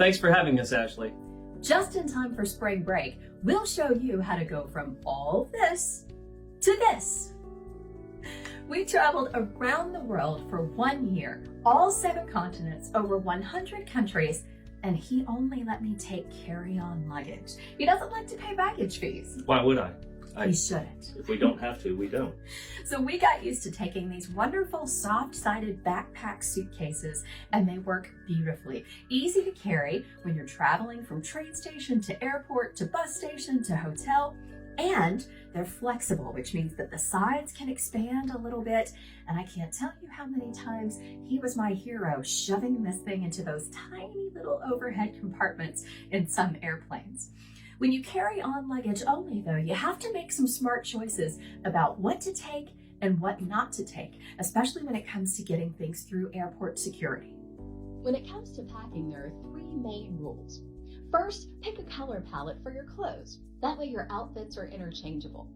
Thanks for having us, Ashley. Just in time for spring break, we'll show you how to go from all this to this. We traveled around the world for 1 year, all 7 continents, over 100 countries, and he only let me take carry-on luggage. He doesn't like to pay baggage fees. Why would I? He shouldn't. If we don't have to, we don't. So we got used to taking these wonderful soft-sided backpack suitcases, and they work beautifully. Easy to carry when you're traveling from train station to airport to bus station to hotel, and they're flexible, which means that the sides can expand a little bit. And I can't tell you how many times he was my hero shoving this thing into those tiny little overhead compartments in some airplanes. When you carry on luggage only, though, you have to make some smart choices about what to take and what not to take, especially when it comes to getting things through airport security. When it comes to packing, there are 3 main rules. First, pick a color palette for your clothes. That way your outfits are interchangeable.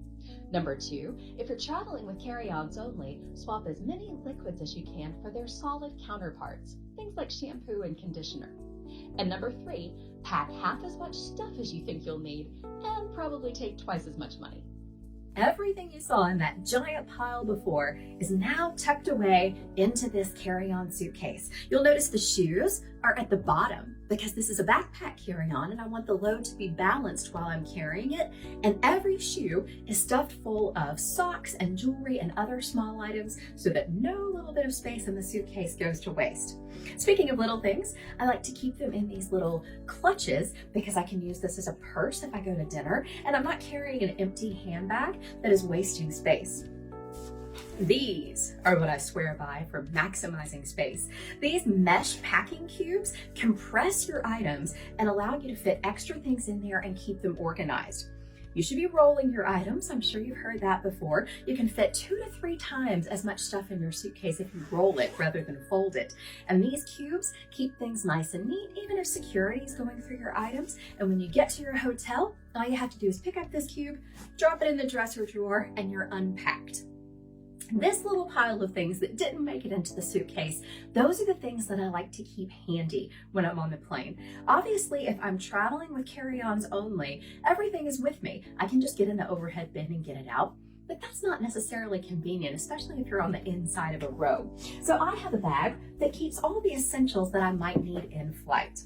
Number 2, if you're traveling with carry-ons only, swap as many liquids as you can for their solid counterparts, things like shampoo and conditioner. And number 3, pack half as much stuff as you think you'll need and probably take twice as much money. Everything you saw in that giant pile before is now tucked away into this carry-on suitcase. You'll notice the shoes are at the bottom because this is a backpack carry-on and I want the load to be balanced while I'm carrying it. And every shoe is stuffed full of socks and jewelry and other small items so that no little bit of space in the suitcase goes to waste. Speaking of little things, I like to keep them in these little clutches because I can use this as a purse if I go to dinner, and I'm not carrying an empty handbag that is wasting space. These are what I swear by for maximizing space. These mesh packing cubes compress your items and allow you to fit extra things in there and keep them organized. You should be rolling your items. I'm sure you've heard that before. You can fit 2 to 3 times as much stuff in your suitcase if you roll it rather than fold it. And these cubes keep things nice and neat, even if security is going through your items. And when you get to your hotel, all you have to do is pick up this cube, drop it in the dresser drawer, and you're unpacked. This little pile of things that didn't make it into the suitcase, those are the things that I like to keep handy when I'm on the plane. Obviously, if I'm traveling with carry-ons only, everything is with me. I can just get in the overhead bin and get it out. But that's not necessarily convenient, especially if you're on the inside of a row. So I have a bag that keeps all the essentials that I might need in flight.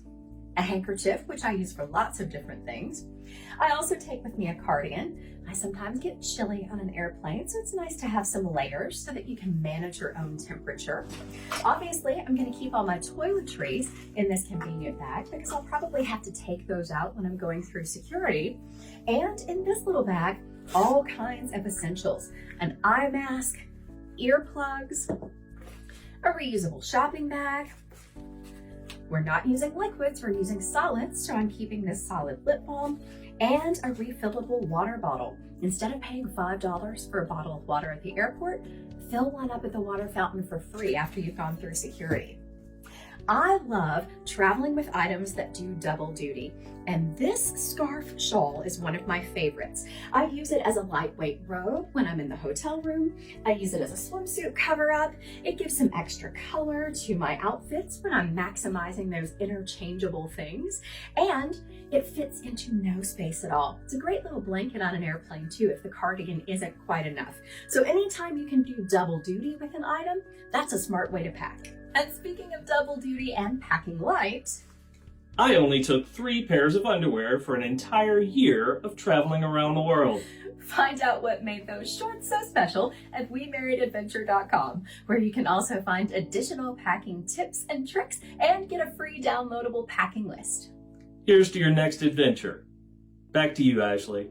A handkerchief, which I use for lots of different things. I also take with me a cardigan. I sometimes get chilly on an airplane, so it's nice to have some layers so that you can manage your own temperature. Obviously, I'm going to keep all my toiletries in this convenient bag because I'll probably have to take those out when I'm going through security. And in this little bag, all kinds of essentials: an eye mask, earplugs, a reusable shopping bag. We're not using liquids, we're using solids, so I'm keeping this solid lip balm, and a refillable water bottle. Instead of paying $5 for a bottle of water at the airport, fill one up at the water fountain for free after you've gone through security. I love traveling with items that do double duty, and this scarf shawl is one of my favorites. I use it as a lightweight robe when I'm in the hotel room. I use it as a swimsuit cover-up. It gives some extra color to my outfits when I'm maximizing those interchangeable things, and it fits into no space at all. It's a great little blanket on an airplane too if the cardigan isn't quite enough. So anytime you can do double duty with an item, that's a smart way to pack. And speaking of double duty and packing light, I only took 3 pairs of underwear for an entire year of traveling around the world. find out what made those shorts so special at WeMarriedAdventure.com, where you can also find additional packing tips and tricks and get a free downloadable packing list. Here's to your next adventure. Back to you, Ashley.